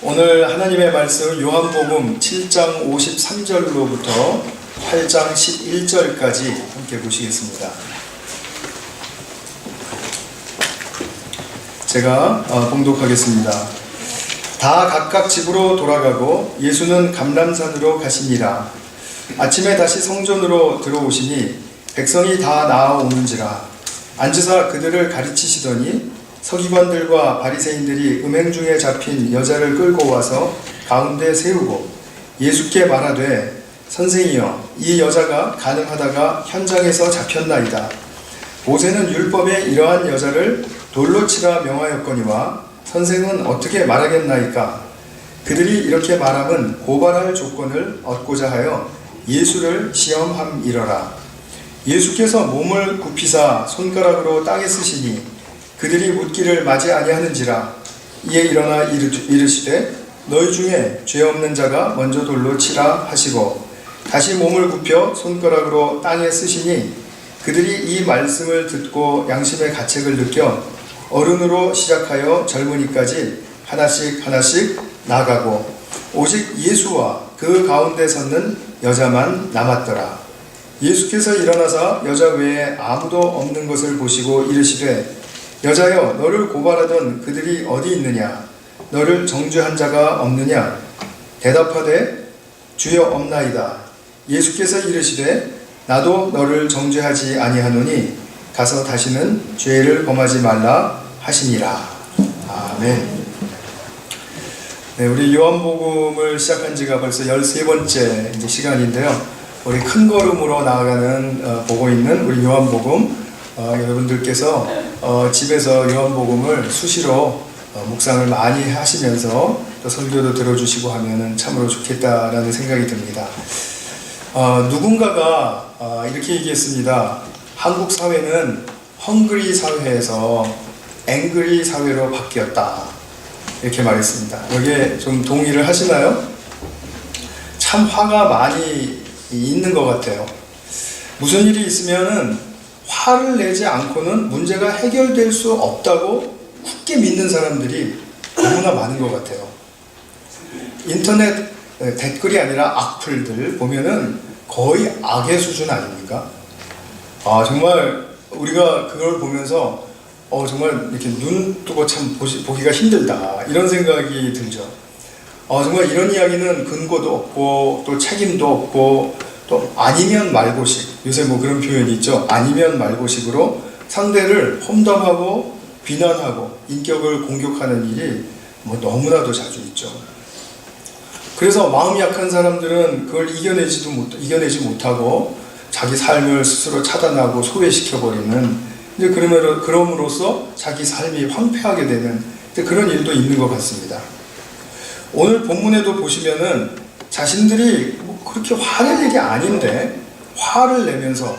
오늘 하나님의 말씀 요한복음 7장 53절로부터 8장 11절까지 함께 보시겠습니다. 제가 봉독하겠습니다. 다 각각 집으로 돌아가고 예수는 감람산으로 가시니라. 아침에 다시 성전으로 들어오시니 백성이 다 나아오는지라. 앉으사 그들을 가르치시더니 서기관들과 바리새인들이 음행 중에 잡힌 여자를 끌고 와서 가운데 세우고 예수께 말하되, 선생이여, 이 여자가 가늠하다가 현장에서 잡혔나이다. 모세는 율법에 이러한 여자를 돌로 치라 명하였거니와 선생은 어떻게 말하겠나이까? 그들이 이렇게 말함은 고발할 조건을 얻고자 하여 예수를 시험함이러라. 예수께서 몸을 굽히사 손가락으로 땅에 쓰시니 그들이 묻기를 맞이 아니하는지라. 이에 일어나 이르시되, 너희 중에 죄 없는 자가 먼저 돌로 치라 하시고 다시 몸을 굽혀 손가락으로 땅에 쓰시니 그들이 이 말씀을 듣고 양심의 가책을 느껴 어른으로 시작하여 젊은이까지 하나씩 하나씩 나가고 오직 예수와 그 가운데 섰는 여자만 남았더라. 예수께서 일어나사 여자 외에 아무도 없는 것을 보시고 이르시되, 여자여, 너를 고발하던 그들이 어디 있느냐? 너를 정죄한 자가 없느냐? 대답하되, 주여, 없나이다. 예수께서 이르시되, 나도 너를 정죄하지 아니하노니 가서 다시는 죄를 범하지 말라 하시니라. 아멘. 네, 우리 요한복음을 시작한 지가 벌써 13번째 이제 시간인데요. 우리 큰 걸음으로 나아가는 보고 있는 우리 요한복음, 여러분들께서 집에서 요한복음을 수시로 묵상을 많이 하시면서 또 설교도 들어주시고 하면은 참으로 좋겠다라는 생각이 듭니다. 누군가가 이렇게 얘기했습니다. 한국 사회는 헝그리 사회에서 앵그리 사회로 바뀌었다, 이렇게 말했습니다. 여기에 좀 동의를 하시나요? 참 화가 많이 있는 것 같아요. 무슨 일이 있으면은 화를 내지 않고는 문제가 해결될 수 없다고 굳게 믿는 사람들이 너무나 많은 것 같아요. 인터넷 댓글이 아니라 악플들 보면은 거의 악의 수준 아닙니까? 정말 우리가 그걸 보면서 정말 이렇게 눈 뜨고 참 보기가 힘들다, 이런 생각이 들죠. 정말 이런 이야기는 근거도 없고 또 책임도 없고 또 아니면 말고식, 요새 뭐 그런 표현이 있죠. 아니면 말고식으로 상대를 험담하고 비난하고 인격을 공격하는 일이 뭐 너무나도 자주 있죠. 그래서 마음이 약한 사람들은 그걸 이겨내지 못하고 자기 삶을 스스로 차단하고 소외시켜버리는, 이제 그럼으로써 자기 삶이 황폐하게 되는 그런 일도 있는 것 같습니다. 오늘 본문에도 보시면은 자신들이 그렇게 화낼 일이 아닌데 화를 내면서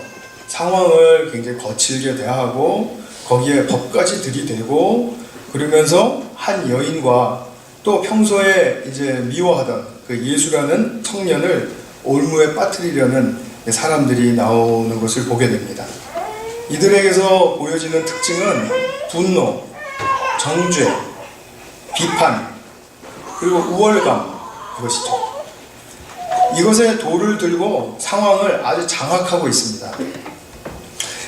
상황을 굉장히 거칠게 대하고 거기에 법까지 들이대고 그러면서 한 여인과 또 평소에 이제 미워하던 그 예수라는 청년을 올무에 빠뜨리려는 사람들이 나오는 것을 보게 됩니다. 이들에게서 보여지는 특징은 분노, 정죄, 비판, 그리고 우월감, 그것이죠. 이것에 돌을 들고 상황을 아주 장악하고 있습니다.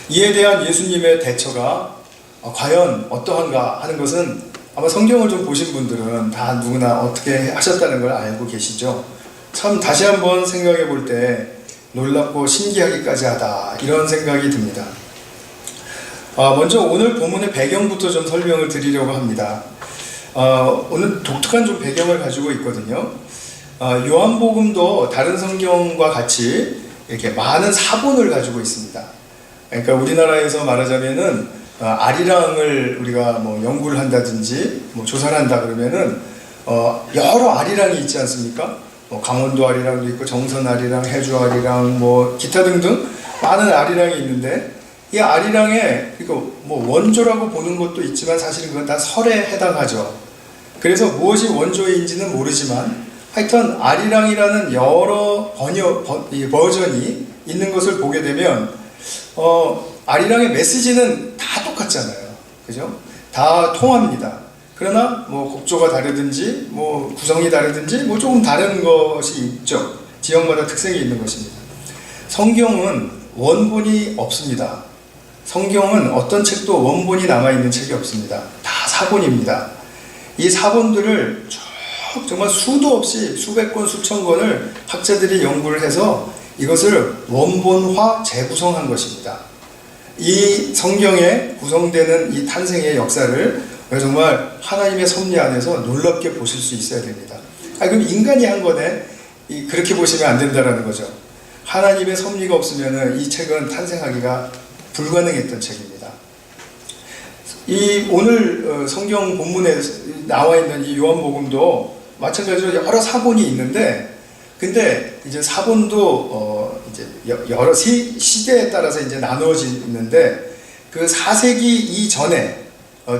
이에 대한 예수님의 대처가 과연 어떠한가 하는 것은 아마 성경을 좀 보신 분들은 다 누구나 어떻게 하셨다는 걸 알고 계시죠. 참 다시 한번 생각해 볼 때 놀랍고 신기하기까지 하다, 이런 생각이 듭니다. 먼저 오늘 본문의 배경부터 좀 설명을 드리려고 합니다. 오늘 독특한 좀 배경을 가지고 있거든요. 요한복음도 다른 성경과 같이 이렇게 많은 사본을 가지고 있습니다. 그러니까 우리나라에서 말하자면은 아리랑을 우리가 뭐 연구를 한다든지 뭐 조사를 한다 그러면은 여러 아리랑이 있지 않습니까? 뭐 강원도 아리랑도 있고 정선 아리랑, 해주 아리랑, 뭐 기타 등등 많은 아리랑이 있는데, 이 아리랑에 뭐 원조라고 보는 것도 있지만 사실은 그건 다 설에 해당하죠. 그래서 무엇이 원조인지는 모르지만 하여튼 아리랑이라는 여러 버전이 있는 것을 보게 되면 아리랑의 메시지는 다 똑같잖아요. 그죠? 다 통합니다. 그러나 뭐 곡조가 다르든지 뭐 구성이 다르든지 뭐 조금 다른 것이 있죠. 지역마다 특색이 있는 것입니다. 성경은 원본이 없습니다. 성경은 어떤 책도 원본이 남아있는 책이 없습니다. 다 사본입니다. 이 사본들을 쭉 정말 수도 없이 수백 권, 수천 권을 학자들이 연구를 해서 이것을 원본화 재구성한 것입니다. 이 성경에 구성되는 이 탄생의 역사를 정말 하나님의 섭리 안에서 놀랍게 보실 수 있어야 됩니다. 그럼 인간이 한 거네? 그렇게 보시면 안 된다는 거죠. 하나님의 섭리가 없으면 이 책은 탄생하기가 불가능했던 책입니다. 이 오늘 성경 본문에 나와 있는 이 요한복음도 마찬가지로 여러 사본이 있는데, 근데 이제 사본도 이제 여러 시대에 따라서 이제 나누어지는데, 그 4세기 이전에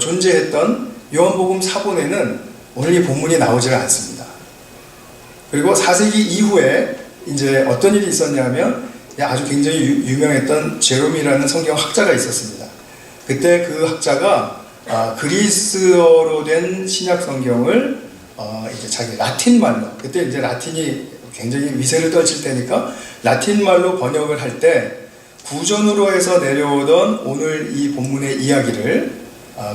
존재했던 요한복음 사본에는 오늘 이 본문이 나오질 않습니다. 그리고 4세기 이후에 이제 어떤 일이 있었냐면 아주 굉장히 유명했던 제롬이라는 성경 학자가 있었습니다. 그때 그 학자가 그리스어로 된 신약 성경을 이제 자기 라틴 말로, 그때 이제 라틴이 굉장히 위세를 떨칠 때니까 라틴 말로 번역을 할 때 구전으로 해서 내려오던 오늘 이 본문의 이야기를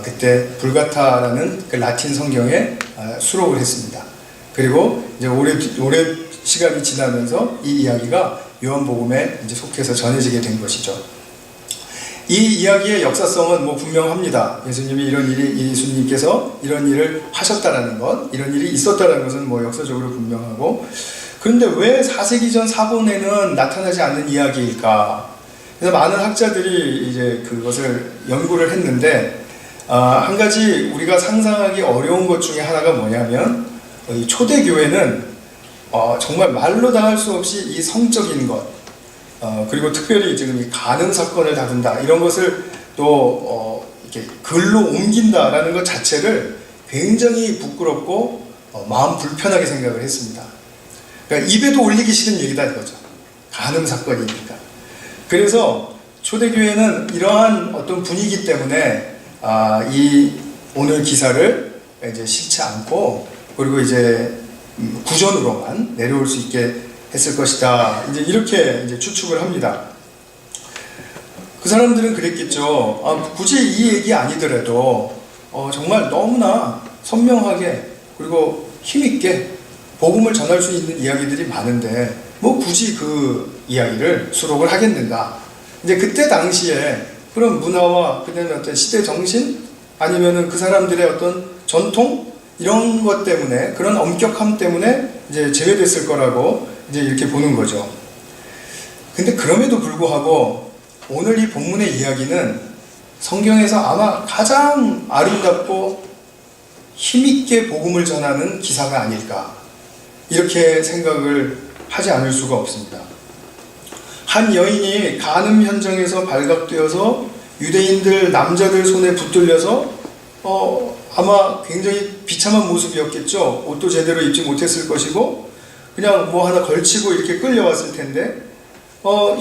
그때 불가타라는 그 라틴 성경에 수록을 했습니다. 그리고 이제 오래 시간이 지나면서 이 이야기가 요한복음에 이제 속해서 전해지게 된 것이죠. 이 이야기의 역사성은 뭐 분명합니다. 예수님께서 이런 일을 하셨다라는 것, 이런 일이 있었다라는 것은 뭐 역사적으로 분명하고, 그런데 왜 4세기 전 사본에는 나타나지 않는 이야기일까? 그래서 많은 학자들이 이제 그것을 연구를 했는데, 한 가지 우리가 상상하기 어려운 것 중에 하나가 뭐냐면, 이 초대교회는 정말 말로 다 할 수 없이 이 성적인 것, 그리고 특별히 지금 이 간음 사건을 다룬다, 이런 것을 또 이렇게 글로 옮긴다라는 것 자체를 굉장히 부끄럽고 마음 불편하게 생각을 했습니다. 그러니까 입에도 올리기 싫은 얘기다 이거죠. 간음 사건이니까. 그래서 초대교회는 이러한 어떤 분위기 때문에 이 오늘 기사를 이제 싫지 않고, 그리고 이제 구전으로만 내려올 수 있게 했을 것이다. 이제 이렇게 이제 추측을 합니다. 그 사람들은 그랬겠죠. 굳이 이 얘기 아니더라도 정말 너무나 선명하게 그리고 힘있게 복음을 전할 수 있는 이야기들이 많은데 뭐 굳이 그 이야기를 수록을 하겠는가. 이제 그때 당시에 그런 문화와 그다음에 어떤 시대 정신, 아니면은 그 사람들의 어떤 전통, 이런 것 때문에, 그런 엄격함 때문에 이제 제외됐을 거라고 이제 이렇게 보는 거죠. 근데 그럼에도 불구하고 오늘 이 본문의 이야기는 성경에서 아마 가장 아름답고 힘있게 복음을 전하는 기사가 아닐까, 이렇게 생각을 하지 않을 수가 없습니다. 한 여인이 간음 현장에서 발각되어서 유대인들 남자들 손에 붙들려서 아마 굉장히 비참한 모습이었겠죠. 옷도 제대로 입지 못했을 것이고 그냥 뭐 하나 걸치고 이렇게 끌려왔을 텐데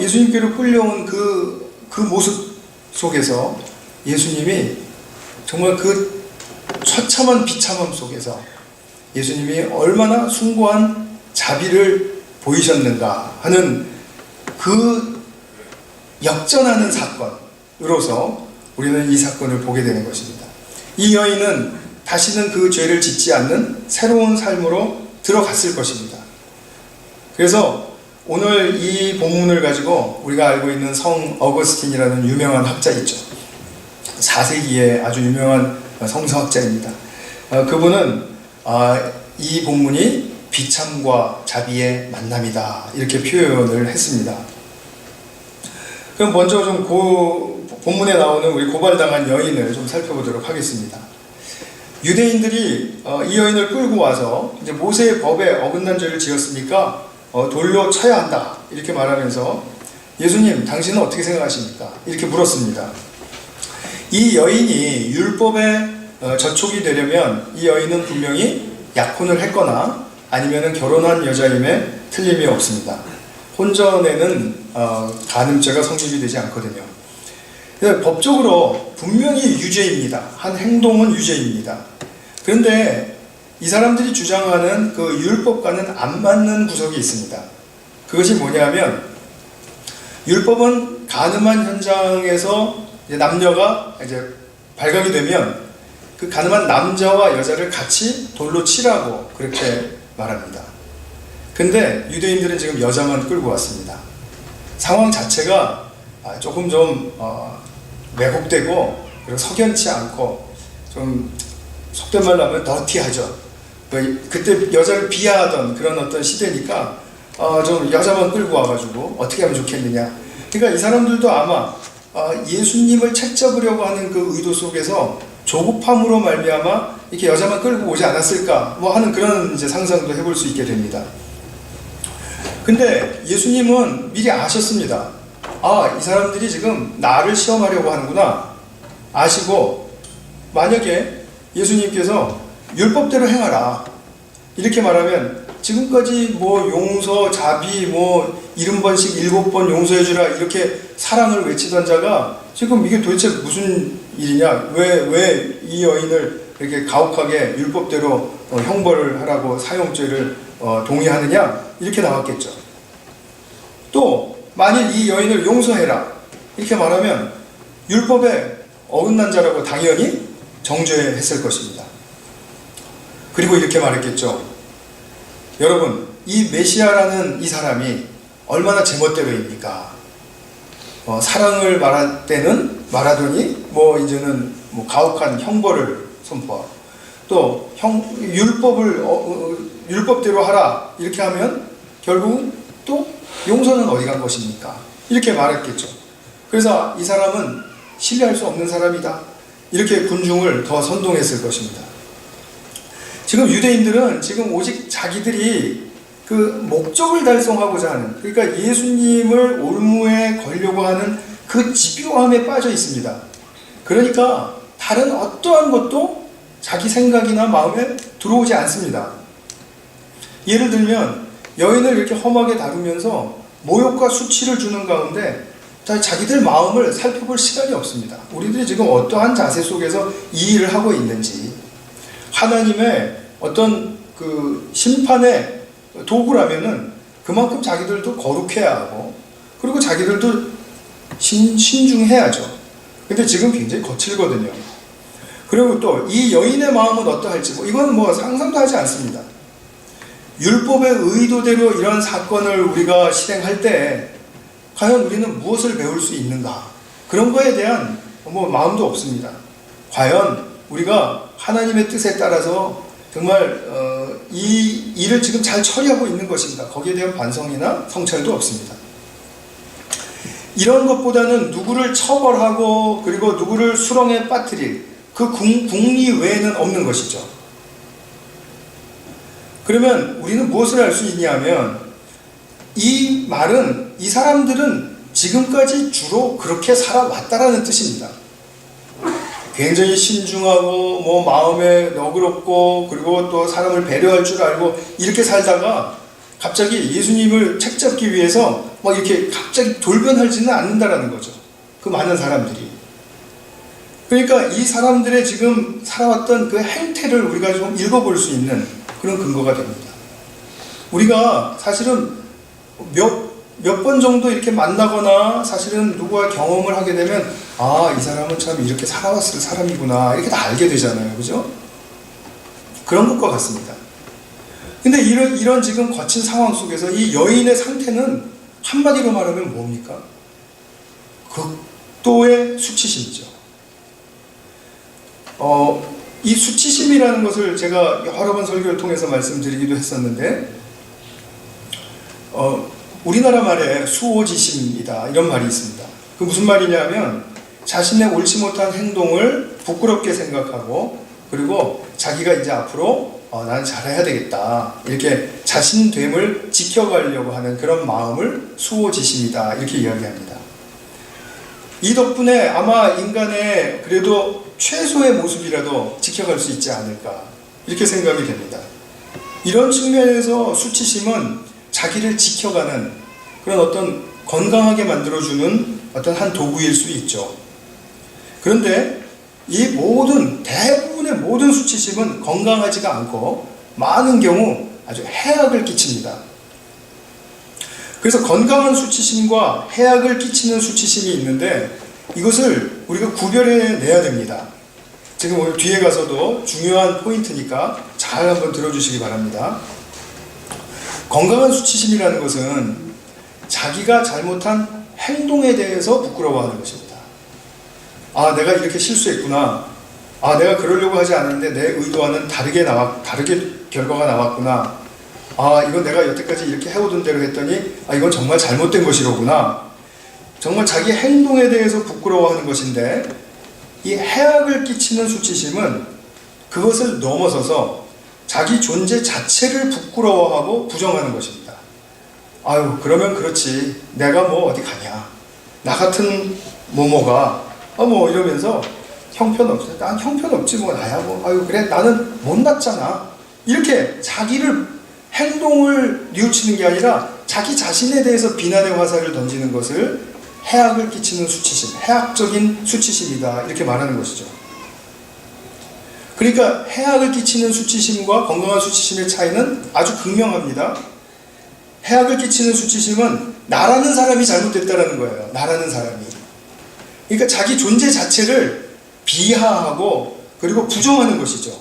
예수님께로 끌려온 그 모습 속에서 예수님이 정말 그 처참한 비참함 속에서 예수님이 얼마나 숭고한 자비를 보이셨는가 하는 그 역전하는 사건으로서 우리는 이 사건을 보게 되는 것입니다. 이 여인은 다시는 그 죄를 짓지 않는 새로운 삶으로 들어갔을 것입니다. 그래서 오늘 이 본문을 가지고 우리가 알고 있는 성 어거스틴이라는 유명한 학자 있죠. 4세기에 아주 유명한 성서학자입니다. 그분은 이 본문이 비참과 자비의 만남이다, 이렇게 표현을 했습니다. 그럼 먼저 좀 본문에 나오는 우리 고발당한 여인을 좀 살펴보도록 하겠습니다. 유대인들이 이 여인을 끌고 와서 이제 모세의 법에 어긋난 죄를 지었으니까 돌로 쳐야 한다, 이렇게 말하면서 예수님, 당신은 어떻게 생각하십니까? 이렇게 물었습니다. 이 여인이 율법에 저촉이 되려면 이 여인은 분명히 약혼을 했거나 아니면 결혼한 여자임에 틀림이 없습니다. 혼전에는 간음죄가 성립이 되지 않거든요. 법적으로 분명히 유죄입니다. 한 행동은 유죄입니다. 그런데 이 사람들이 주장하는 그 율법과는 안 맞는 구석이 있습니다. 그것이 뭐냐면, 율법은 가늠한 현장에서 이제 남녀가 이제 발각이 되면 그 가늠한 남자와 여자를 같이 돌로 치라고 그렇게 말합니다. 근데 유대인들은 지금 여자만 끌고 왔습니다. 상황 자체가 조금 좀 왜곡되고, 그리고 석연치 않고, 좀 속된 말로 하면 더티하죠. 그때 여자를 비하하던 그런 어떤 시대니까 좀 여자만 끌고 와가지고 어떻게 하면 좋겠느냐. 그러니까 이 사람들도 아마 예수님을 책잡으려고 하는 그 의도 속에서 조급함으로 말미암아 이렇게 여자만 끌고 오지 않았을까 뭐 하는 그런 이제 상상도 해볼 수 있게 됩니다. 근데 예수님은 미리 아셨습니다. 이 사람들이 지금 나를 시험하려고 하는구나 아시고, 만약에 예수님께서 율법대로 행하라 이렇게 말하면 지금까지 뭐 용서, 자비, 뭐 70번씩 7번 용서해주라 이렇게 사랑을 외치던 자가 지금 이게 도대체 무슨 일이냐, 왜 이 여인을 이렇게 가혹하게 율법대로 형벌을 하라고 사형죄를 동의하느냐 이렇게 나왔겠죠. 또 만일 이 여인을 용서해라 이렇게 말하면 율법에 어긋난 자라고 당연히 정죄했을 것입니다. 그리고 이렇게 말했겠죠. 여러분, 이 메시아라는 이 사람이 얼마나 제멋대로입니까? 사랑을 말할 때는 말하더니 뭐 이제는 뭐 가혹한 형벌을 선포하고, 또 율법대로 하라 이렇게 하면 결국 또 용서는 어디 간 것입니까? 이렇게 말했겠죠. 그래서 이 사람은 신뢰할 수 없는 사람이다 이렇게 군중을 더 선동했을 것입니다. 지금 유대인들은 지금 오직 자기들이 그 목적을 달성하고자 하는, 그러니까 예수님을 올무에 걸려고 하는 그 집요함에 빠져 있습니다. 그러니까 다른 어떠한 것도 자기 생각이나 마음에 들어오지 않습니다. 예를 들면 여인을 이렇게 험하게 다루면서 모욕과 수치를 주는 가운데 자기들 마음을 살펴볼 시간이 없습니다. 우리들이 지금 어떠한 자세 속에서 이 일을 하고 있는지, 하나님의 어떤 그 심판의 도구라면은 그만큼 자기들도 거룩해야 하고, 그리고 자기들도 신중해야죠. 근데 지금 굉장히 거칠거든요. 그리고 또 이 여인의 마음은 어떠할지 이건 뭐 상상도 하지 않습니다. 율법의 의도대로 이런 사건을 우리가 실행할 때 과연 우리는 무엇을 배울 수 있는가? 그런 거에 대한 뭐 마음도 없습니다. 과연 우리가 하나님의 뜻에 따라서 정말 이 일을 지금 잘 처리하고 있는 것인가? 거기에 대한 반성이나 성찰도 없습니다. 이런 것보다는 누구를 처벌하고 그리고 누구를 수렁에 빠뜨릴 그 궁리 외에는 없는 것이죠. 그러면 우리는 무엇을 할 수 있냐면, 이 말은 이 사람들은 지금까지 주로 그렇게 살아왔다라는 뜻입니다. 굉장히 신중하고 뭐 마음에 너그럽고 그리고 또 사람을 배려할 줄 알고 이렇게 살다가 갑자기 예수님을 책잡기 위해서 막 이렇게 갑자기 돌변하지는 않는다라는 거죠. 그 많은 사람들이. 그러니까 이 사람들의 지금 살아왔던 그 행태를 우리가 좀 읽어볼 수 있는 그런 근거가 됩니다. 우리가 사실은 몇 번 정도 이렇게 만나거나 사실은 누구와 경험을 하게 되면 이 사람은 참 이렇게 살아왔을 사람이구나 이렇게 다 알게 되잖아요. 그죠? 그런 것과 같습니다. 근데 이런 지금 거친 상황 속에서 이 여인의 상태는 한마디로 말하면 뭡니까? 극도의 수치심이죠. 이 수치심이라는 것을 제가 여러 번 설교를 통해서 말씀드리기도 했었는데, 우리나라 말에 수오지심이다 이런 말이 있습니다. 그 무슨 말이냐면 자신의 옳지 못한 행동을 부끄럽게 생각하고, 그리고 자기가 이제 앞으로 나는 잘해야 되겠다 이렇게 자신됨을 지켜가려고 하는 그런 마음을 수오지심이다 이렇게 이야기합니다. 이 덕분에 아마 인간의 그래도 최소의 모습이라도 지켜갈 수 있지 않을까 이렇게 생각이 됩니다. 이런 측면에서 수치심은 자기를 지켜가는 그런 어떤 건강하게 만들어주는 어떤 한 도구일 수 있죠. 그런데 이 대부분의 모든 수치심은 건강하지가 않고 많은 경우 아주 해악을 끼칩니다. 그래서 건강한 수치심과 해악을 끼치는 수치심이 있는데 이것을 우리가 구별해내야 됩니다. 지금 오늘 뒤에 가서도 중요한 포인트니까 잘 한번 들어주시기 바랍니다. 건강한 수치심이라는 것은 자기가 잘못한 행동에 대해서 부끄러워하는 것입니다. 아, 내가 이렇게 실수했구나. 아, 내가 그러려고 하지 않았는데 내 의도와는 다르게 결과가 나왔구나. 아, 이건 내가 여태까지 이렇게 해오던 대로 했더니 아, 이건 정말 잘못된 것이로구나. 정말 자기 행동에 대해서 부끄러워하는 것인데 이 해악을 끼치는 수치심은 그것을 넘어서서 자기 존재 자체를 부끄러워하고 부정하는 것입니다. 아유, 그러면 그렇지. 내가 뭐 어디 가냐. 나 같은 모모가 이러면서 형편없어. 난 형편없지 뭐 나야 뭐. 아유, 그래 나는 못났잖아. 이렇게 자기를 행동을 뉘우치는 게 아니라 자기 자신에 대해서 비난의 화살을 던지는 것을 해악을 끼치는 수치심, 해악적인 수치심이다. 이렇게 말하는 것이죠. 그러니까 해악을 끼치는 수치심과 건강한 수치심의 차이는 아주 극명합니다. 해악을 끼치는 수치심은 나라는 사람이 잘못됐다라는 거예요. 나라는 사람이. 그러니까 자기 존재 자체를 비하하고 그리고 부정하는 것이죠.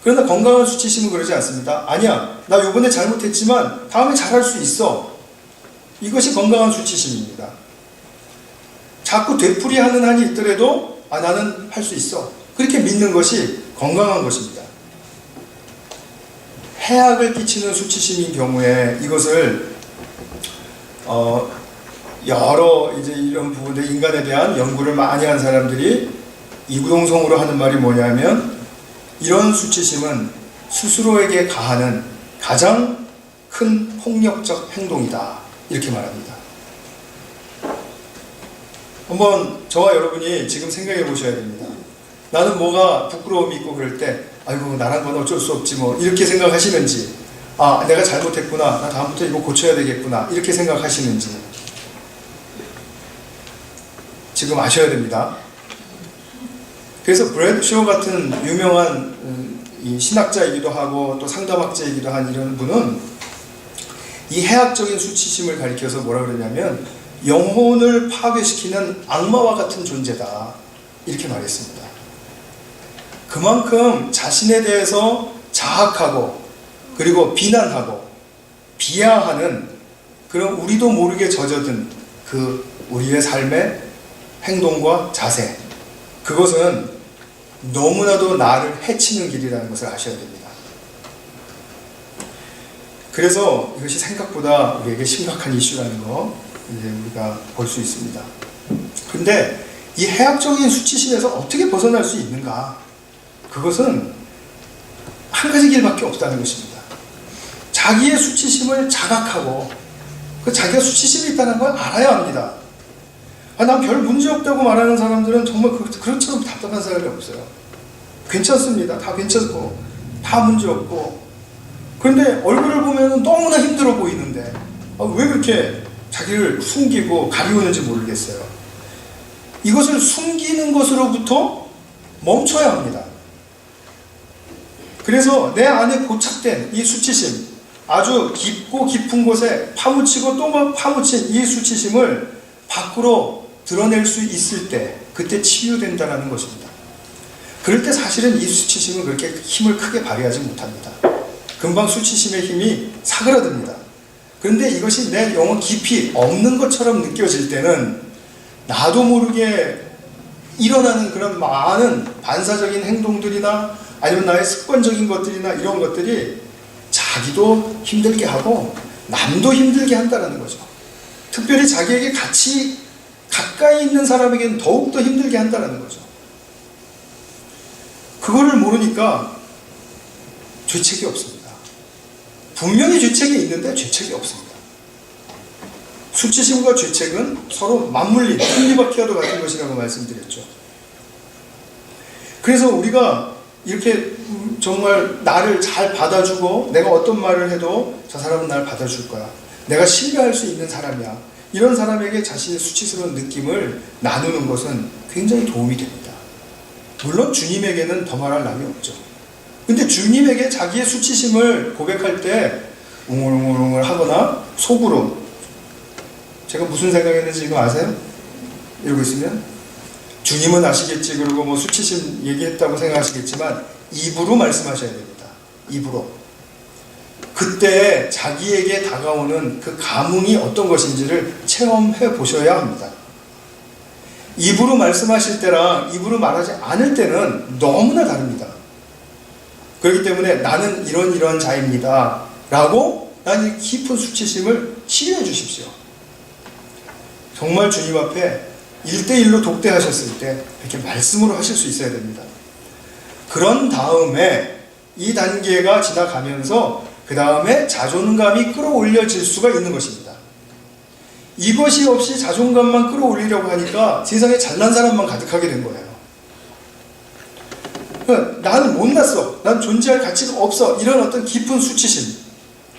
그러나 건강한 수치심은 그러지 않습니다. 아니야, 나 이번에 잘못했지만 다음에 잘할 수 있어. 이것이 건강한 수치심입니다. 자꾸 되풀이하는 한이 있더라도 아, 나는 할 수 있어. 그렇게 믿는 것이 건강한 것입니다. 해악을 끼치는 수치심인 경우에 이것을 여러 이제 이런 부분들 인간에 대한 연구를 많이 한 사람들이 이구동성으로 하는 말이 뭐냐면 이런 수치심은 스스로에게 가하는 가장 큰 폭력적 행동이다. 이렇게 말합니다. 한번 저와 여러분이 지금 생각해 보셔야 됩니다. 나는 뭐가 부끄러움이 있고 그럴 때 아이고 나란 건 어쩔 수 없지 뭐 이렇게 생각하시는지, 아 내가 잘못했구나, 나 다음부터 이거 고쳐야 되겠구나 이렇게 생각하시는지 지금 아셔야 됩니다. 그래서 브래드 쇼 같은 유명한 이 신학자이기도 하고 또 상담학자이기도 한 이런 분은 이 해악적인 수치심을 가리켜서 뭐라 그러냐면 영혼을 파괴시키는 악마와 같은 존재다 이렇게 말했습니다. 그만큼 자신에 대해서 자학하고 그리고 비난하고 비하하는 그런 우리도 모르게 젖어든 그 우리의 삶의 행동과 자세, 그것은 너무나도 나를 해치는 길이라는 것을 아셔야 됩니다. 그래서 이것이 생각보다 우리에게 심각한 이슈라는 거 이제 우리가 볼 수 있습니다. 근데 이 해악적인 수치심에서 어떻게 벗어날 수 있는가? 그것은 한 가지 길밖에 없다는 것입니다. 자기의 수치심을 자각하고 그 자기가 수치심이 있다는 걸 알아야 합니다. 아, 난 별 문제 없다고 말하는 사람들은 정말 그것처럼 답답한 사람이 없어요. 괜찮습니다. 다 괜찮고 다 문제 없고, 그런데 얼굴을 보면 너무나 힘들어 보이는데 왜 그렇게 자기를 숨기고 가리우는지 모르겠어요. 이것을 숨기는 것으로부터 멈춰야 합니다. 그래서 내 안에 고착된 이 수치심, 아주 깊고 깊은 곳에 파묻히고 또 파묻힌 이 수치심을 밖으로 드러낼 수 있을 때 그때 치유된다는 것입니다. 그럴 때 사실은 이 수치심은 그렇게 힘을 크게 발휘하지 못합니다. 금방 수치심의 힘이 사그라듭니다. 그런데 이것이 내 영혼 깊이 없는 것처럼 느껴질 때는 나도 모르게 일어나는 그런 많은 반사적인 행동들이나 아니면 나의 습관적인 것들이나 이런 것들이 자기도 힘들게 하고 남도 힘들게 한다는 거죠. 특별히 자기에게 같이 가까이 있는 사람에게는 더욱더 힘들게 한다는 거죠. 그거를 모르니까 죄책이 없습니다. 분명히 죄책이 있는데 죄책이 없습니다. 수치심과 죄책은 서로 맞물린 톱니바퀴와도 같은 것이라고 말씀드렸죠. 그래서 우리가 이렇게 정말 나를 잘 받아주고 내가 어떤 말을 해도 저 사람은 날 받아줄 거야, 내가 신뢰할 수 있는 사람이야, 이런 사람에게 자신의 수치스러운 느낌을 나누는 것은 굉장히 도움이 됩니다. 물론 주님에게는 더 말할 남이 없죠. 근데 주님에게 자기의 수치심을 고백할 때 웅얼웅얼 하거나 속으로, 제가 무슨 생각했는지 지금 아세요? 이러고 있으면 주님은 아시겠지, 그리고 뭐 수치심 얘기했다고 생각하시겠지만 입으로 말씀하셔야 됩니다. 입으로. 그때 자기에게 다가오는 그 감흥이 어떤 것인지를 체험해 보셔야 합니다. 입으로 말씀하실 때랑 입으로 말하지 않을 때는 너무나 다릅니다. 그렇기 때문에 나는 이런 자입니다 라고 나는 깊은 수치심을 치유해 주십시오. 정말 주님 앞에 1대1로 독대하셨을 때 이렇게 말씀으로 하실 수 있어야 됩니다. 그런 다음에 이 단계가 지나가면서 그 다음에 자존감이 끌어올려질 수가 있는 것입니다. 이것이 없이 자존감만 끌어올리려고 하니까 세상에 잘난 사람만 가득하게 된 거예요. 나는 못났어, 난 존재할 가치가 없어, 이런 어떤 깊은 수치심,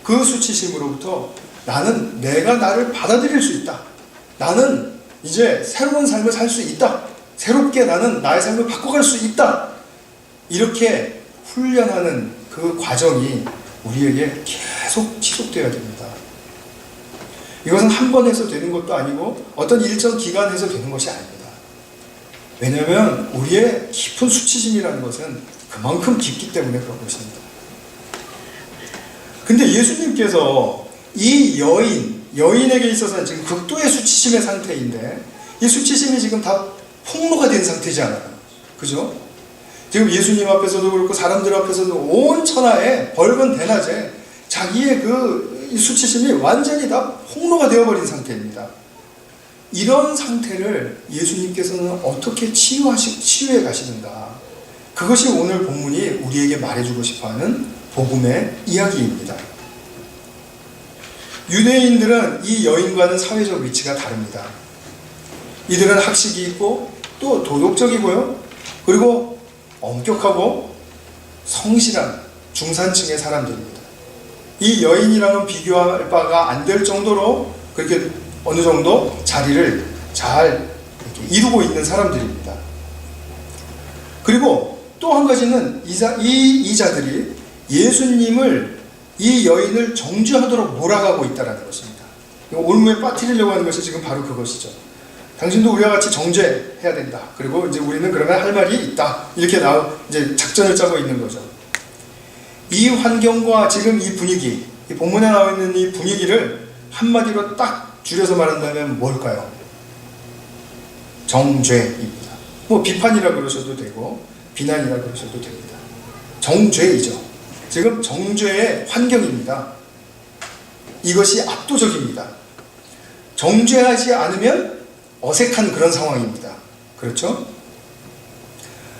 그 수치심으로부터 나는 내가 나를 받아들일 수 있다, 나는 이제 새로운 삶을 살 수 있다, 새롭게 나는 나의 삶을 바꿔갈 수 있다, 이렇게 훈련하는 그 과정이 우리에게 계속 지속되어야 됩니다. 이것은 한 번 해서 되는 것도 아니고 어떤 일정 기간 해서 되는 것이 아닙니다. 왜냐하면 우리의 깊은 수치심이라는 것은 그만큼 깊기 때문에 그런 것입니다. 근데 예수님께서 이 여인에게 있어서는 지금 극도의 수치심의 상태인데, 이 수치심이 지금 다 폭로가 된 상태지 않아요? 그죠? 지금 예수님 앞에서도 그렇고 사람들 앞에서도 온 천하에 벌건 대낮에 자기의 그 수치심이 완전히 다 폭로가 되어버린 상태입니다. 이런 상태를 예수님께서는 어떻게 치유해 가시는가? 그것이 오늘 본문이 우리에게 말해주고 싶어하는 복음의 이야기입니다. 유대인들은 이 여인과는 사회적 위치가 다릅니다. 이들은 학식이 있고 또 도덕적이고요, 그리고 엄격하고 성실한 중산층의 사람들입니다. 이 여인이랑은 비교할 바가 안 될 정도로 그렇게 어느 정도 자리를 잘 이렇게 이루고 있는 사람들입니다. 그리고 또 한 가지는 이자들이 예수님을, 이 여인을 정죄하도록 몰아가고 있다는 것입니다. 올무에 빠뜨리려고 하는 것이 지금 바로 그것이죠. 당신도 우리와 같이 정죄해야 된다. 그리고 이제 우리는 그러면 할 말이 있다. 이렇게 이제 작전을 짜고 있는 거죠. 이 환경과 지금 이 분위기, 이 본문에 나와 있는 이 분위기를 한마디로 딱 줄여서 말한다면 뭘까요? 정죄입니다. 뭐 비판이라 그러셔도 되고 비난이라 그러셔도 됩니다. 정죄이죠. 지금 정죄의 환경입니다. 이것이 압도적입니다. 정죄하지 않으면 어색한 그런 상황입니다. 그렇죠?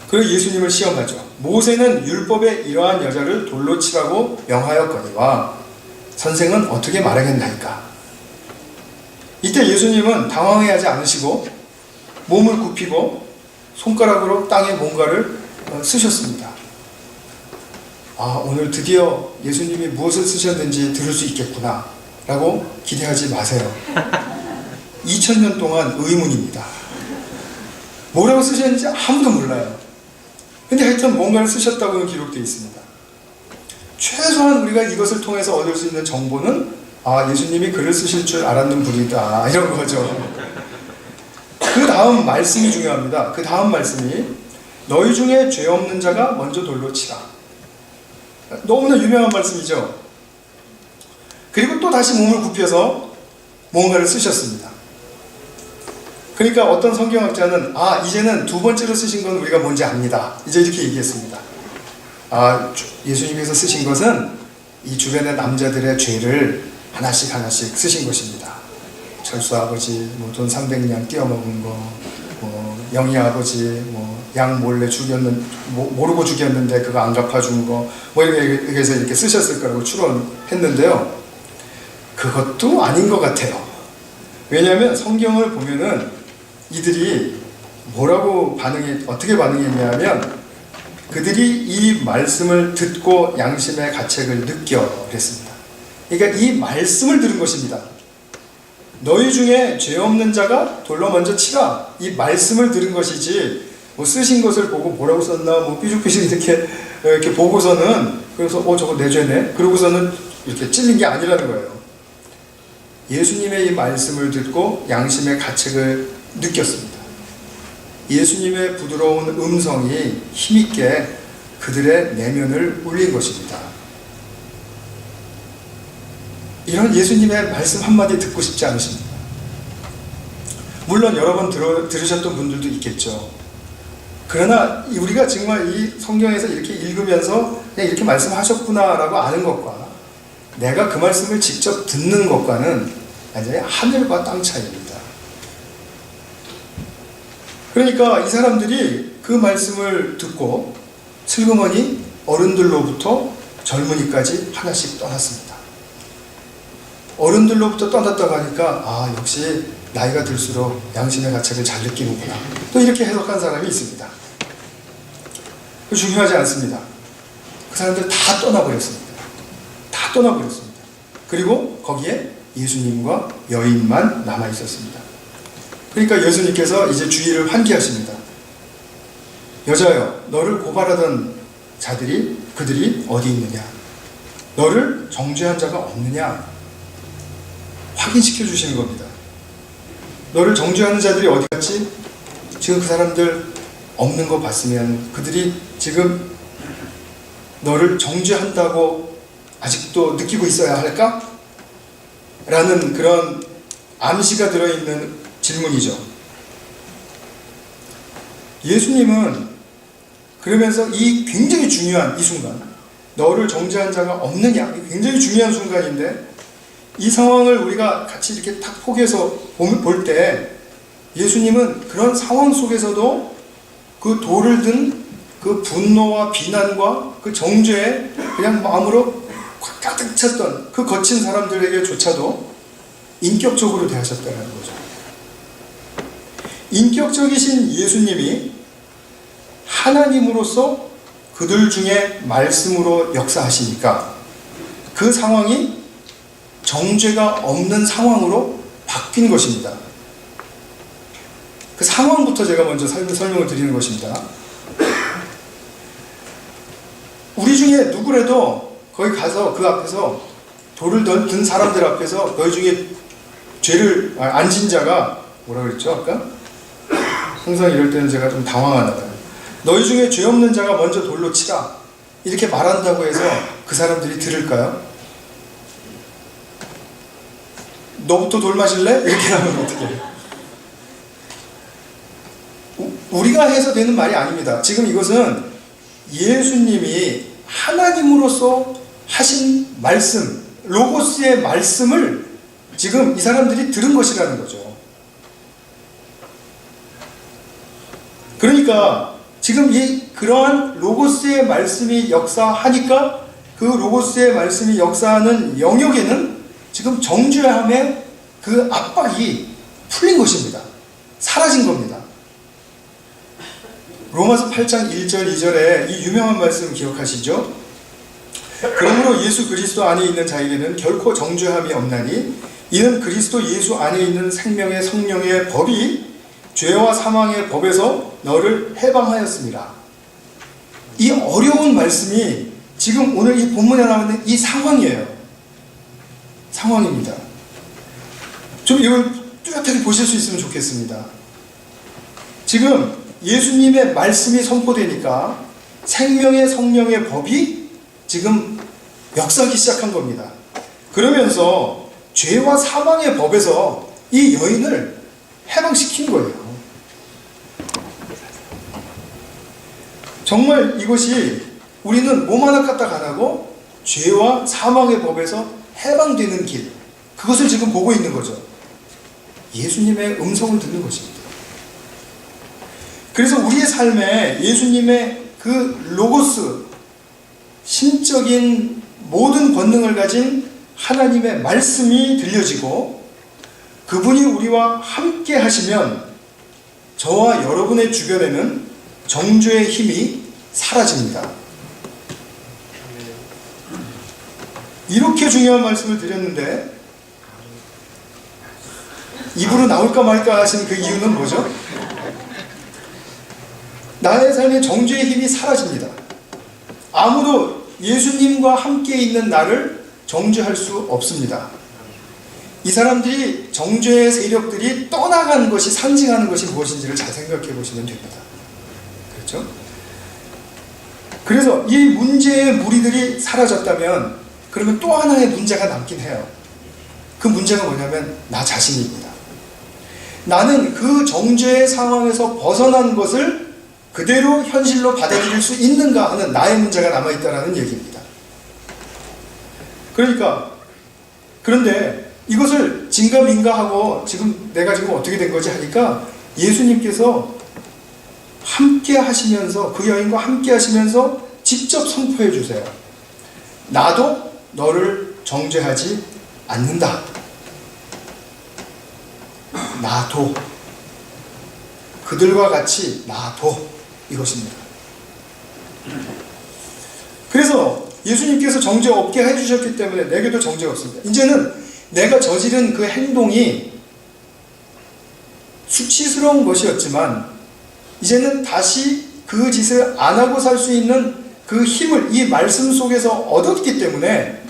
그리고 예수님을 시험하죠. 모세는 율법에 이러한 여자를 돌로 치라고 명하였거니와 선생은 어떻게 말하겠나이까? 이때 예수님은 당황해하지 않으시고 몸을 굽히고 손가락으로 땅에 뭔가를 쓰셨습니다. 오늘 드디어 예수님이 무엇을 쓰셨는지 들을 수 있겠구나 라고 기대하지 마세요. 2000년 동안 의문입니다. 뭐라고 쓰셨는지 아무도 몰라요. 근데 하여튼 뭔가를 쓰셨다고는 기록되어 있습니다. 최소한 우리가 이것을 통해서 얻을 수 있는 정보는 예수님이 글을 쓰실 줄 알았는 분이다, 이런 거죠. 그 다음 말씀이 중요합니다. 그 다음 말씀이 너희 중에 죄 없는 자가 먼저 돌로 치라. 너무나 유명한 말씀이죠. 그리고 또 다시 몸을 굽혀서 뭔가를 쓰셨습니다. 그러니까 어떤 성경학자는 이제는 두 번째로 쓰신 건 우리가 뭔지 압니다. 이제 이렇게 얘기했습니다. 예수님께서 쓰신 것은 이 주변의 남자들의 죄를 하나씩 쓰신 것입니다. 철수 아버지, 돈 300냥 띄어먹은 거, 영희 아버지, 양 몰래 모르고 죽였는데 그거 안 갚아준 거, 이렇게 해서 이렇게 쓰셨을 거라고 추론했는데요. 그것도 아닌 것 같아요. 왜냐하면 성경을 보면은 이들이 어떻게 반응했냐면 그들이 이 말씀을 듣고 양심의 가책을 느껴 그랬습니다. 그러니까 이 말씀을 들은 것입니다. 너희 중에 죄 없는 자가 돌로 먼저 치라. 이 말씀을 들은 것이지 뭐 쓰신 것을 보고 뭐라고 썼나 뭐 삐죽삐죽 이렇게 보고서는 그래서 저거 내 죄네 그러고서는 이렇게 찔린 게 아니라는 거예요. 예수님의 이 말씀을 듣고 양심의 가책을 느꼈습니다. 예수님의 부드러운 음성이 힘있게 그들의 내면을 울린 것입니다. 이런 예수님의 말씀 한마디 듣고 싶지 않으십니까? 물론 여러 번 들으셨던 분들도 있겠죠. 그러나 우리가 정말 이 성경에서 이렇게 읽으면서 그냥 이렇게 말씀하셨구나라고 아는 것과 내가 그 말씀을 직접 듣는 것과는 완전히 하늘과 땅 차이입니다. 그러니까 이 사람들이 그 말씀을 듣고 슬그머니 어른들로부터 젊은이까지 하나씩 떠났습니다. 어른들로부터 떠났다고 하니까 역시 나이가 들수록 양심의 가책을 잘 느끼는구나 또 이렇게 해석한 사람이 있습니다. 중요하지 않습니다. 그 사람들 다 떠나버렸습니다. 다 떠나버렸습니다. 그리고 거기에 예수님과 여인만 남아있었습니다. 그러니까 예수님께서 이제 주의를 환기하십니다. 여자여, 너를 고발하던 그들이 어디 있느냐? 너를 정죄한 자가 없느냐? 확인시켜 주시는 겁니다. 너를 정죄하는 자들이 어디 갔지? 지금 그 사람들 없는 거 봤으면 그들이 지금 너를 정죄한다고 아직도 느끼고 있어야 할까? 라는 그런 암시가 들어있는 질문이죠. 예수님은 그러면서 이 굉장히 중요한 이 순간, 너를 정죄한 자가 없느냐, 굉장히 중요한 순간인데 이 상황을 우리가 같이 이렇게 탁 포개서 볼 때 예수님은 그런 상황 속에서도 그 돌을 든 그 분노와 비난과 그 정죄에 그냥 마음으로 가득 찼던 그 거친 사람들에게조차도 인격적으로 대하셨다는 거죠. 인격적이신 예수님이 하나님으로서 그들 중에 말씀으로 역사하시니까 그 상황이 정죄가 없는 상황으로 바뀐 것입니다. 그 상황부터 제가 먼저 설명을 드리는 것입니다. 우리 중에 누구라도 거기 가서 그 앞에서 돌을 든 사람들 앞에서 너희 중에 죄를 안 진 자가 뭐라 그랬죠 아까? 항상 이럴 때는 제가 좀 당황하나 봐요. 너희 중에 죄 없는 자가 먼저 돌로 치라 이렇게 말한다고 해서 그 사람들이 들을까요? 너부터 돌 마실래? 이렇게 하면 어떻게 해요? 우리가 해서 되는 말이 아닙니다. 지금 이것은 예수님이 하나님으로서 하신 말씀, 로고스의 말씀을 지금 이 사람들이 들은 것이라는 거죠. 그러니까 지금 그러한 로고스의 말씀이 역사하니까 그 로고스의 말씀이 역사하는 영역에는 지금 정죄함의 그 압박이 풀린 것입니다. 사라진 겁니다. 로마서 8장 1절 2절에 이 유명한 말씀 기억하시죠? 그러므로 예수 그리스도 안에 있는 자에게는 결코 정죄함이 없나니 이는 그리스도 예수 안에 있는 생명의 성령의 법이 죄와 사망의 법에서 너를 해방하였습니다. 이 어려운 말씀이 지금 오늘 이 본문에 나오는 이 상황이에요. 상황입니다. 좀 이걸 뚜렷하게 보실 수 있으면 좋겠습니다. 지금 예수님의 말씀이 선포되니까 생명의 성령의 법이 지금 역사하기 시작한 겁니다. 그러면서 죄와 사망의 법에서 이 여인을 해방시킨 거예요. 정말 이것이 우리는 몸 하나 까딱 안 하고 죄와 사망의 법에서 해방되는 길, 그것을 지금 보고 있는 거죠. 예수님의 음성을 듣는 것입니다. 그래서 우리의 삶에 예수님의 그 로고스, 신적인 모든 권능을 가진 하나님의 말씀이 들려지고 그분이 우리와 함께 하시면 저와 여러분의 주변에는 정죄의 힘이 사라집니다. 이렇게 중요한 말씀을 드렸는데 입으로 나올까 말까 하시는 그 이유는 뭐죠? 나의 삶의 정죄의 힘이 사라집니다. 아무도 예수님과 함께 있는 나를 정죄할 수 없습니다. 이 사람들이 정죄의 세력들이 떠나간 것이 상징하는 것이 무엇인지를 잘 생각해 보시면 됩니다. 그렇죠? 그래서 이 문제의 무리들이 사라졌다면 그러면 또 하나의 문제가 남긴 해요. 그 문제가 뭐냐면 나 자신입니다. 나는 그 정죄의 상황에서 벗어난 것을 그대로 현실로 받아들일 수 있는가 하는 나의 문제가 남아있다는 얘기입니다. 그런데 이것을 진가민가하고 내가 지금 어떻게 된 거지 하니까 예수님께서 함께 하시면서, 그 여인과 함께 하시면서 직접 선포해 주세요. 나도 너를 정죄하지 않는다. 나도. 그들과 같이 나도. 이것입니다. 그래서 예수님께서 정죄 없게 해주셨기 때문에 내게도 정죄가 없습니다. 이제는 내가 저지른 그 행동이 수치스러운 것이었지만 이제는 다시 그 짓을 안 하고 살 수 있는 그 힘을 이 말씀 속에서 얻었기 때문에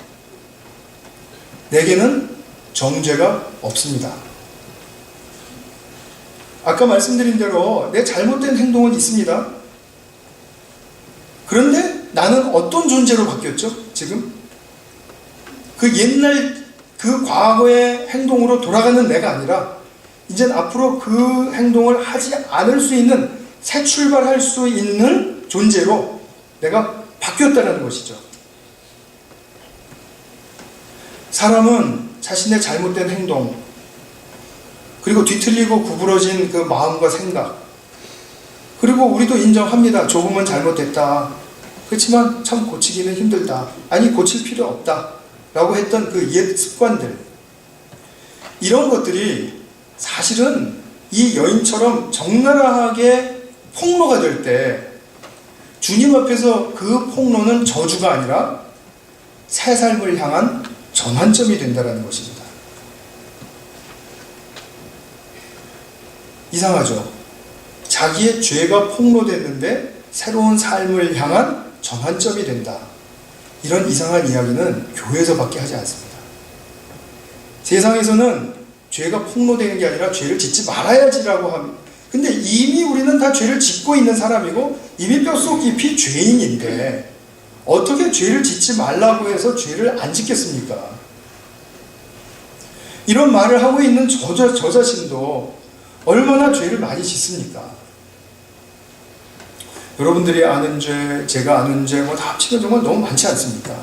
내게는 정죄가 없습니다. 아까 말씀드린 대로 내 잘못된 행동은 있습니다. 그런데 나는 어떤 존재로 바뀌었죠? 지금? 그 옛날 그 과거의 행동으로 돌아가는 내가 아니라 이젠 앞으로 그 행동을 하지 않을 수 있는, 새 출발할 수 있는 존재로 내가 바뀌었다는 것이죠. 사람은 자신의 잘못된 행동, 그리고 뒤틀리고 구부러진 그 마음과 생각, 그리고 우리도 인정합니다. 조금은 잘못됐다. 그렇지만 참 고치기는 힘들다. 아니, 고칠 필요 없다. 라고 했던 그 옛 습관들, 이런 것들이 사실은 이 여인처럼 적나라하게 폭로가 될 때 주님 앞에서 그 폭로는 저주가 아니라 새 삶을 향한 전환점이 된다는 것입니다. 이상하죠? 자기의 죄가 폭로됐는데 새로운 삶을 향한 전환점이 된다. 이런 이상한 이야기는 교회에서밖에 하지 않습니다. 세상에서는 죄가 폭로되는 게 아니라 죄를 짓지 말아야지라고 합니다. 근데 이미 우리는 다 죄를 짓고 있는 사람이고 이미 뼛속 깊이 죄인인데 어떻게 죄를 짓지 말라고 해서 죄를 안 짓겠습니까? 이런 말을 하고 있는 저 자신도 얼마나 죄를 많이 짓습니까? 여러분들이 아는 죄, 제가 아는 죄, 다 합치면 정말 너무 많지 않습니까?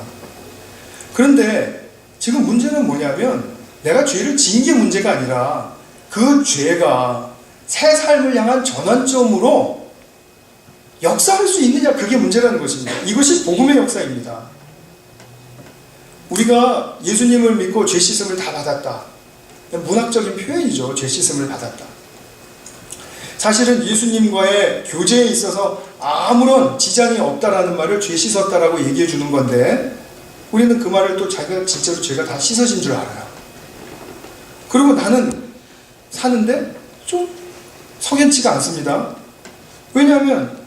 그런데 지금 문제는 뭐냐면 내가 죄를 지은 게 문제가 아니라 그 죄가 새 삶을 향한 전환점으로 역사할 수 있느냐, 그게 문제라는 것입니다. 이것이 복음의 역사입니다. 우리가 예수님을 믿고 죄 씻음을 다 받았다. 문학적인 표현이죠. 죄 씻음을 받았다. 사실은 예수님과의 교제에 있어서 아무런 지장이 없다라는 말을 죄 씻었다라고 얘기해 주는 건데 우리는 그 말을 또 자기가 진짜로 죄가 다 씻어진 줄 알아요. 그리고 나는 사는데 좀 석연치가 않습니다. 왜냐하면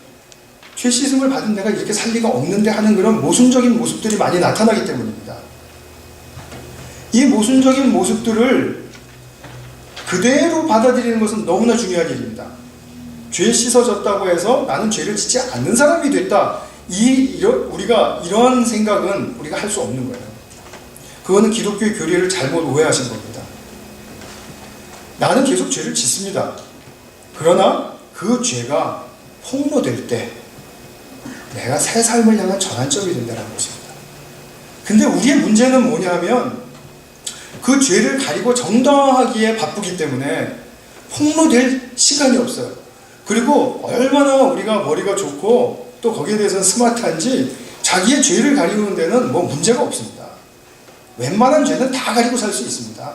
죄 씻음을 받은 내가 이렇게 살 리가 없는데 하는 그런 모순적인 모습들이 많이 나타나기 때문입니다. 이 모순적인 모습들을 그대로 받아들이는 것은 너무나 중요한 일입니다. 죄 씻어졌다고 해서 나는 죄를 짓지 않는 사람이 됐다. 우리가 이런 생각은 우리가 할 수 없는 거예요. 그거는 기독교의 교리를 잘못 오해하신 겁니다. 나는 계속 죄를 짓습니다. 그러나 그 죄가 폭로될 때 내가 새 삶을 향한 전환점이 된다는 것입니다. 근데 우리의 문제는 뭐냐면 그 죄를 가리고 정당하기에 바쁘기 때문에 폭로될 시간이 없어요. 그리고 얼마나 우리가 머리가 좋고 또 거기에 대해서는 스마트한지 자기의 죄를 가리는 데는 뭐 문제가 없습니다. 웬만한 죄는 다 가리고 살 수 있습니다.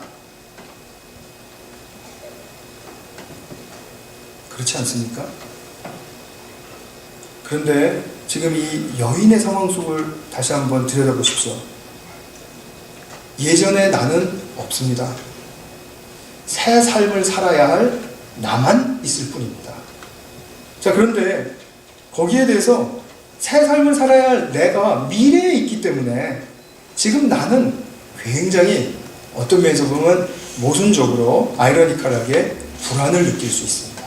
그렇지 않습니까? 그런데 지금 이 여인의 상황 속을 다시 한번 들여다보십시오. 예전에 나는 없습니다. 새 삶을 살아야 할 나만 있을 뿐입니다. 자, 그런데 거기에 대해서 새 삶을 살아야 할 내가 미래에 있기 때문에 지금 나는 굉장히 어떤 면에서 보면 모순적으로 아이러니컬하게 불안을 느낄 수 있습니다.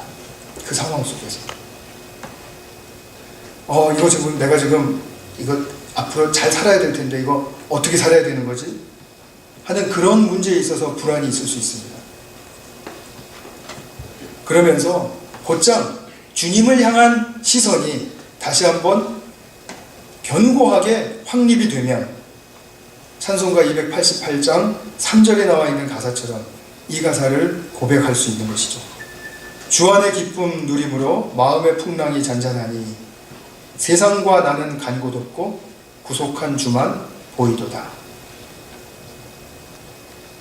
그 상황 속에서 이거 지금 내가 지금 이거 앞으로 잘 살아야 될 텐데 이거 어떻게 살아야 되는 거지? 하는 그런 문제에 있어서 불안이 있을 수 있습니다. 그러면서 곧장 주님을 향한 시선이 다시 한번 견고하게 확립이 되면 찬송가 288장 3절에 나와 있는 가사처럼 이 가사를 고백할 수 있는 것이죠. 주 안의 기쁨 누림으로 마음의 풍랑이 잔잔하니 세상과 나는 간 곳 없고 구속한 주만 보이도다.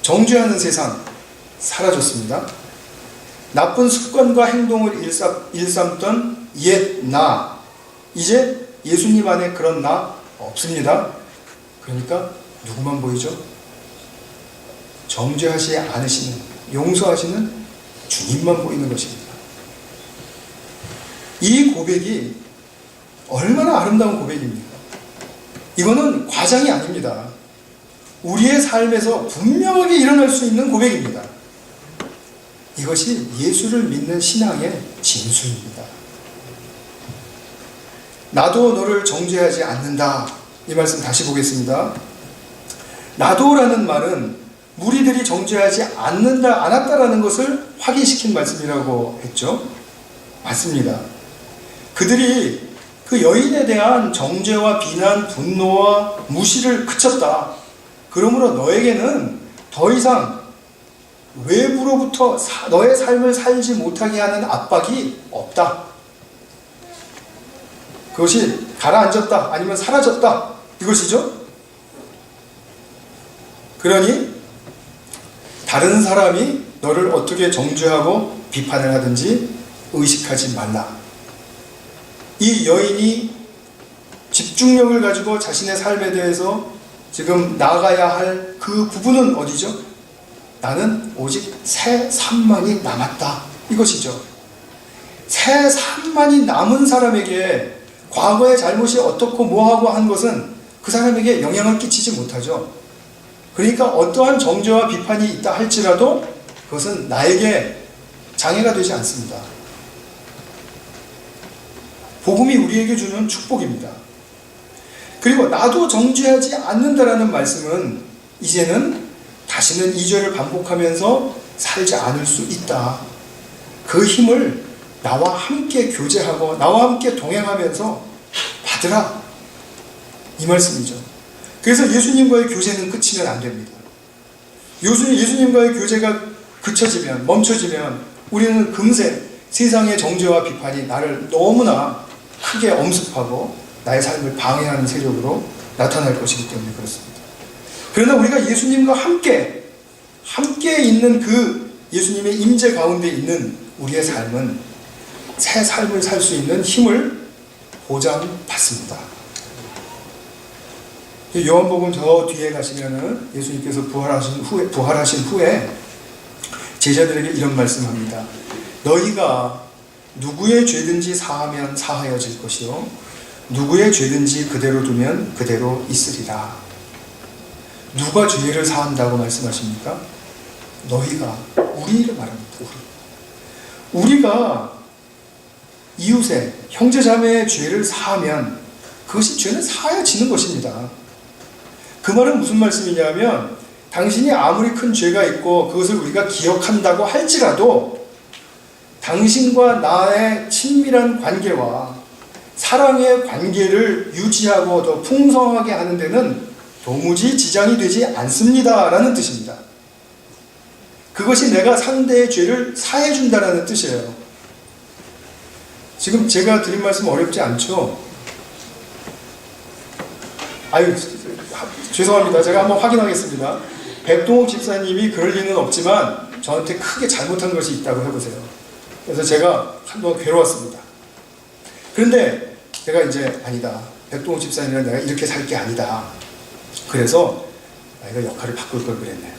정죄하는 세상 사라졌습니다. 나쁜 습관과 행동을 일삼던 옛 나, 이제 예수님 안에 그런 나 없습니다. 그러니까 누구만 보이죠? 정죄하지 않으시는, 용서하시는 주님만 보이는 것입니다. 이 고백이 얼마나 아름다운 고백입니까? 이거는 과장이 아닙니다. 우리의 삶에서 분명하게 일어날 수 있는 고백입니다. 이것이 예수를 믿는 신앙의 진수입니다. 나도 너를 정죄하지 않는다. 이 말씀 다시 보겠습니다. 나도라는 말은 무리들이 정죄하지 않았다라는 것을 확인시킨 말씀이라고 했죠. 맞습니다. 그들이 그 여인에 대한 정죄와 비난, 분노와 무시를 그쳤다. 그러므로 너에게는 더 이상 외부로부터 너의 삶을 살지 못하게 하는 압박이 없다. 그것이 가라앉았다. 아니면 사라졌다. 이것이죠. 그러니 다른 사람이 너를 어떻게 정죄하고 비판을 하든지 의식하지 말라. 이 여인이 집중력을 가지고 자신의 삶에 대해서 지금 나아가야 할 그 부분은 어디죠? 나는 오직 새 삶만이 남았다. 이것이죠. 새 삶만이 남은 사람에게 과거의 잘못이 어떻고 뭐하고 한 것은 그 사람에게 영향을 끼치지 못하죠. 그러니까 어떠한 정죄와 비판이 있다 할지라도 그것은 나에게 장애가 되지 않습니다. 복음이 우리에게 주는 축복입니다. 그리고 나도 정죄하지 않는다라는 말씀은 이제는 다시는 2절을 반복하면서 살지 않을 수 있다. 그 힘을 나와 함께 교제하고 나와 함께 동행하면서 받으라. 이 말씀이죠. 그래서 예수님과의 교제는 끝이면 안 됩니다. 예수님과의 교제가 그쳐지면, 멈춰지면 우리는 금세 세상의 정죄와 비판이 나를 너무나 크게 엄습하고 나의 삶을 방해하는 세력으로 나타날 것이기 때문에 그렇습니다. 그러나 우리가 예수님과 함께 있는 그 예수님의 임재 가운데 있는 우리의 삶은 새 삶을 살 수 있는 힘을 보장받습니다. 요한복음 저 뒤에 가시면은 예수님께서 부활하신 후에 제자들에게 이런 말씀합니다. 너희가 누구의 죄든지 사하면 사하여질 것이요 누구의 죄든지 그대로 두면 그대로 있으리라. 누가 죄를 사한다고 말씀하십니까? 너희가, 우리를 말합니다. 우리가 이웃의 형제자매의 죄를 사하면 그것이 죄는 사하여지는 것입니다. 그 말은 무슨 말씀이냐면 당신이 아무리 큰 죄가 있고 그것을 우리가 기억한다고 할지라도 당신과 나의 친밀한 관계와 사랑의 관계를 유지하고 더 풍성하게 하는 데는 도무지 지장이 되지 않습니다 라는 뜻입니다. 그것이 내가 상대의 죄를 사해준다라는 뜻이에요. 지금 제가 드린 말씀 어렵지 않죠? 아유, 죄송합니다. 제가 한번 확인하겠습니다. 백동욱 집사님이 그럴 리는 없지만 저한테 크게 잘못한 것이 있다고 해보세요. 그래서 제가 한번 괴로웠습니다. 그런데 제가 이제 아니다. 백동욱 집사님이랑 내가 이렇게 살 게 아니다. 그래서 내가 역할을 바꿀 걸 그랬네.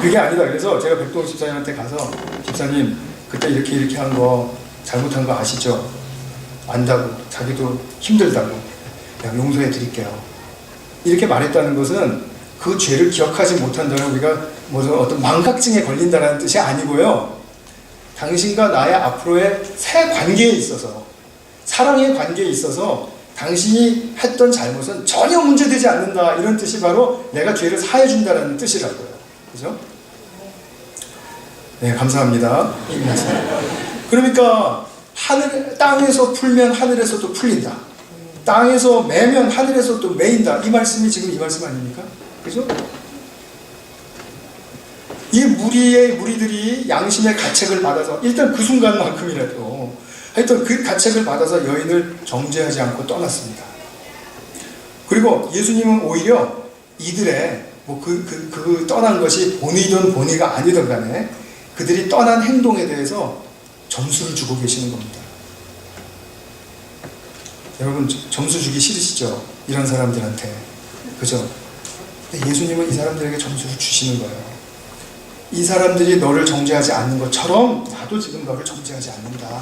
그게 아니다. 그래서 제가 백동욱 집사님한테 가서 집사님 그때 이렇게 한 거 잘못한 거 아시죠? 안다고, 자기도 힘들다고, 그냥 용서해 드릴게요. 이렇게 말했다는 것은 그 죄를 기억하지 못한다는, 우리가 무슨 어떤 망각증에 걸린다는 뜻이 아니고요. 당신과 나의 앞으로의 새 관계에 있어서, 사랑의 관계에 있어서 당신이 했던 잘못은 전혀 문제되지 않는다, 이런 뜻이 바로 내가 죄를 사해준다는 뜻이라고요. 그죠? 네, 감사합니다. 그러니까 땅에서 풀면 하늘에서도 풀린다, 땅에서 매면 하늘에서 또 매인다, 이 말씀이 지금 이 말씀 아닙니까? 그죠? 이 무리들이 양심의 가책을 받아서, 일단 그 순간만큼이라도 하여튼 그 가책을 받아서 여인을 정죄하지 않고 떠났습니다. 그리고 예수님은 오히려 이들의 그 떠난 것이 본의든 본의가 아니든 간에 그들이 떠난 행동에 대해서 점수를 주고 계시는 겁니다. 여러분, 점수 주기 싫으시죠? 이런 사람들한테. 그죠? 근데 예수님은 이 사람들에게 점수를 주시는 거예요. 이 사람들이 너를 정죄하지 않는 것처럼 나도 지금 너를 정죄하지 않는다.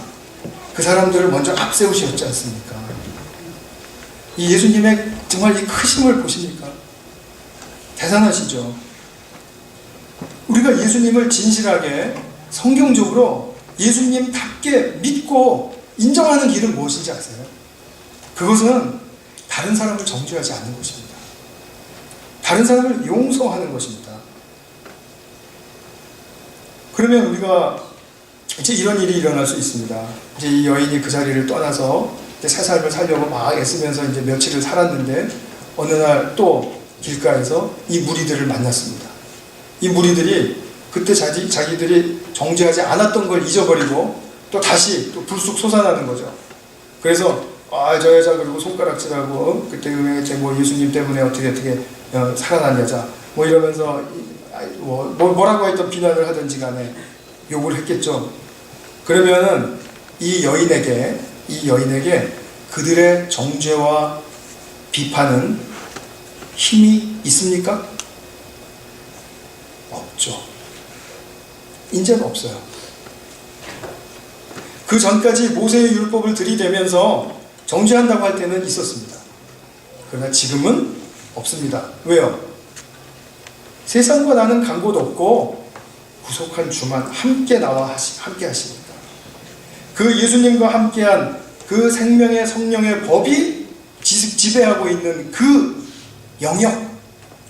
그 사람들을 먼저 앞세우셨지 않습니까? 이 예수님의 정말 이 크심을 보십니까? 대단하시죠? 우리가 예수님을 진실하게 성경적으로 예수님답게 믿고 인정하는 길은 무엇인지 아세요? 그것은 다른 사람을 정죄하지 않는 것입니다. 다른 사람을 용서하는 것입니다. 그러면 우리가 이제 이런 일이 일어날 수 있습니다. 이제 이 여인이 그 자리를 떠나서 이제 새 삶을 살려고 막 애쓰면서 이제 며칠을 살았는데, 어느 날 또 길가에서 이 무리들을 만났습니다. 이 무리들이 그때 자기들이 정죄하지 않았던 걸 잊어버리고 또 다시 또 불쑥 솟아나는 거죠. 그래서 저 여자, 그리고 손가락질하고 그때 뭐 예수님 때문에 어떻게 살아난 여자 뭐 이러면서 뭐라고 했던 비난을 하든지 간에 욕을 했겠죠. 그러면은 이 여인에게 그들의 정죄와 비판은 힘이 있습니까? 없죠. 이제는 없어요. 그 전까지 모세의 율법을 들이대면서 정죄한다고 할 때는 있었습니다. 그러나 지금은 없습니다. 왜요? 세상과 나는 간 곳 없고 구속한 주만 함께 나와 함께 하십니다. 그 예수님과 함께한 그 생명의 성령의 법이 지배하고 있는 그 영역,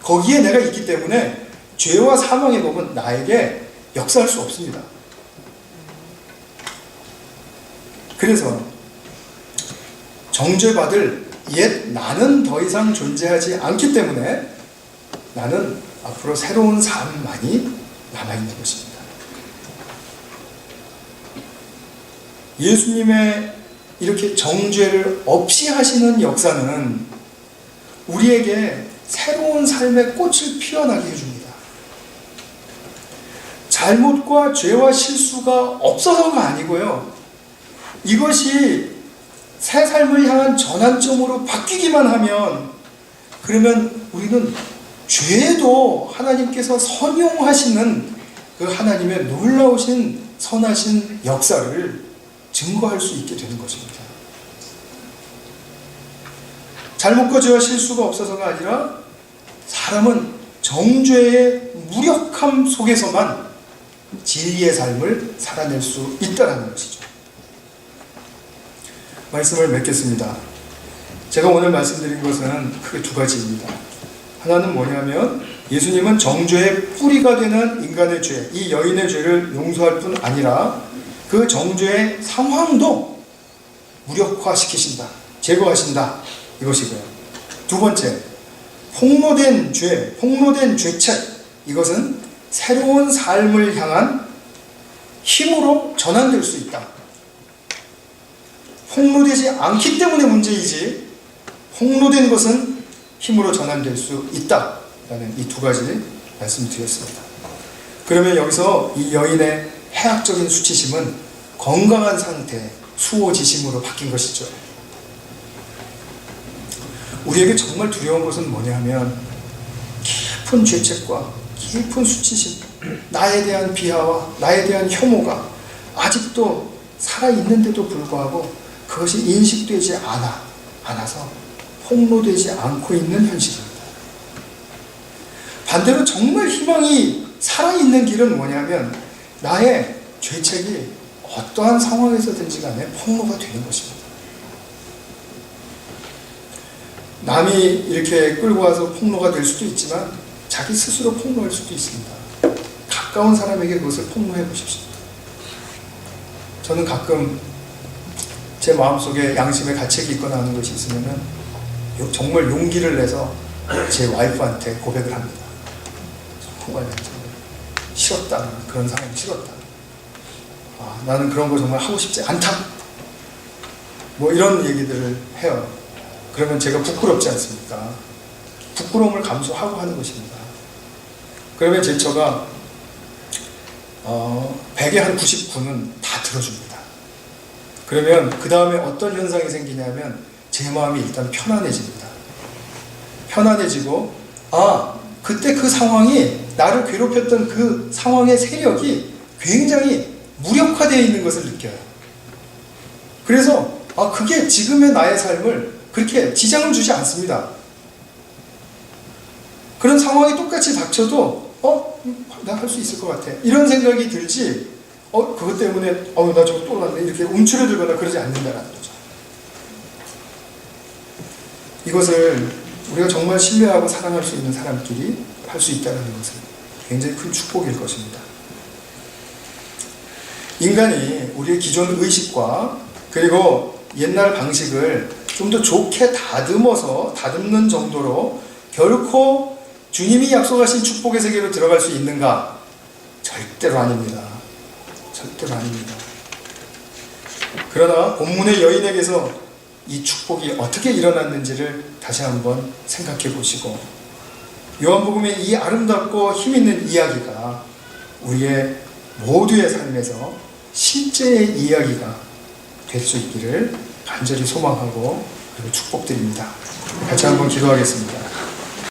거기에 내가 있기 때문에 죄와 사망의 법은 나에게 역사할 수 없습니다. 그래서 정죄받을 옛 나는 더 이상 존재하지 않기 때문에 나는 앞으로 새로운 삶만이 남아있는 것입니다. 예수님의 이렇게 정죄를 없이 하시는 역사는 우리에게 새로운 삶의 꽃을 피어나게 해줍니다. 잘못과 죄와 실수가 없어서가 아니고요, 이것이 새 삶을 향한 전환점으로 바뀌기만 하면, 그러면 우리는 죄도 하나님께서 선용하시는 그 하나님의 놀라우신 선하신 역사를 증거할 수 있게 되는 것입니다. 잘못과 죄와 실수가 없어서가 아니라 사람은 정죄의 무력함 속에서만 진리의 삶을 살아낼 수 있다는 것이죠. 말씀을 맺겠습니다. 제가 오늘 말씀드린 것은 크게 두 가지입니다. 하나는 뭐냐면, 예수님은 정죄의 뿌리가 되는 인간의 죄, 이 여인의 죄를 용서할 뿐 아니라 그 정죄의 상황도 무력화시키신다, 제거하신다, 이것이고요. 두 번째, 폭로된 죄, 폭로된 죄책, 이것은 새로운 삶을 향한 힘으로 전환될 수 있다. 폭로되지 않기 때문에 문제이지, 폭로된 것은 힘으로 전환될 수 있다라는 이 두 가지 말씀드렸습니다. 그러면 여기서 이 여인의 해학적인 수치심은 건강한 상태, 수호지심으로 바뀐 것이죠. 우리에게 정말 두려운 것은 뭐냐면, 깊은 죄책과 깊은 수치심, 나에 대한 비하와 나에 대한 혐오가 아직도 살아있는데도 불구하고 그것이 인식되지 않아서 폭로되지 않고 있는 현실입니다. 반대로 정말 희망이 살아있는 길은 뭐냐면 나의 죄책이 어떠한 상황에서든지 간에 폭로가 되는 것입니다. 남이 이렇게 끌고 와서 폭로가 될 수도 있지만 자기 스스로 폭로할 수도 있습니다. 가까운 사람에게 그것을 폭로해 보십시오. 저는 가끔 제 마음속에 양심의 가책이 있거나 하는 것이 있으면 정말 용기를 내서 제 와이프한테 고백을 합니다. 정말 싫었다. 그런 사람이 싫었다. 나는 그런 거 정말 하고 싶지 않다. 뭐 이런 얘기들을 해요. 그러면 제가 부끄럽지 않습니까? 부끄러움을 감수하고 하는 것입니다. 그러면 제처가 100에 한 99는 다 들어줍니다. 그러면 그 다음에 어떤 현상이 생기냐면 제 마음이 일단 편안해집니다. 편안해지고 그때 그 상황이 나를 괴롭혔던 그 상황의 세력이 굉장히 무력화되어 있는 것을 느껴요. 그래서 그게 지금의 나의 삶을 그렇게 지장을 주지 않습니다. 그런 상황이 똑같이 닥쳐도 나 할 수 있을 것 같아. 이런 생각이 들지 그것 때문에 나 저거 또 났네 이렇게 움츠러들거나 그러지 않는다는 거죠. 이것을 우리가 정말 신뢰하고 사랑할 수 있는 사람끼리 할 수 있다는 것은 굉장히 큰 축복일 것입니다. 인간이 우리의 기존 의식과 그리고 옛날 방식을 좀 더 좋게 다듬는 정도로 결코 주님이 약속하신 축복의 세계로 들어갈 수 있는가? 절대로 아닙니다. 절대로 아닙니다. 그러나 본문의 여인에게서 이 축복이 어떻게 일어났는지를 다시 한번 생각해 보시고 요한복음의 이 아름답고 힘있는 이야기가 우리의 모두의 삶에서 실제의 이야기가 될 수 있기를 간절히 소망하고 그리고 축복드립니다. 같이 한번 기도하겠습니다.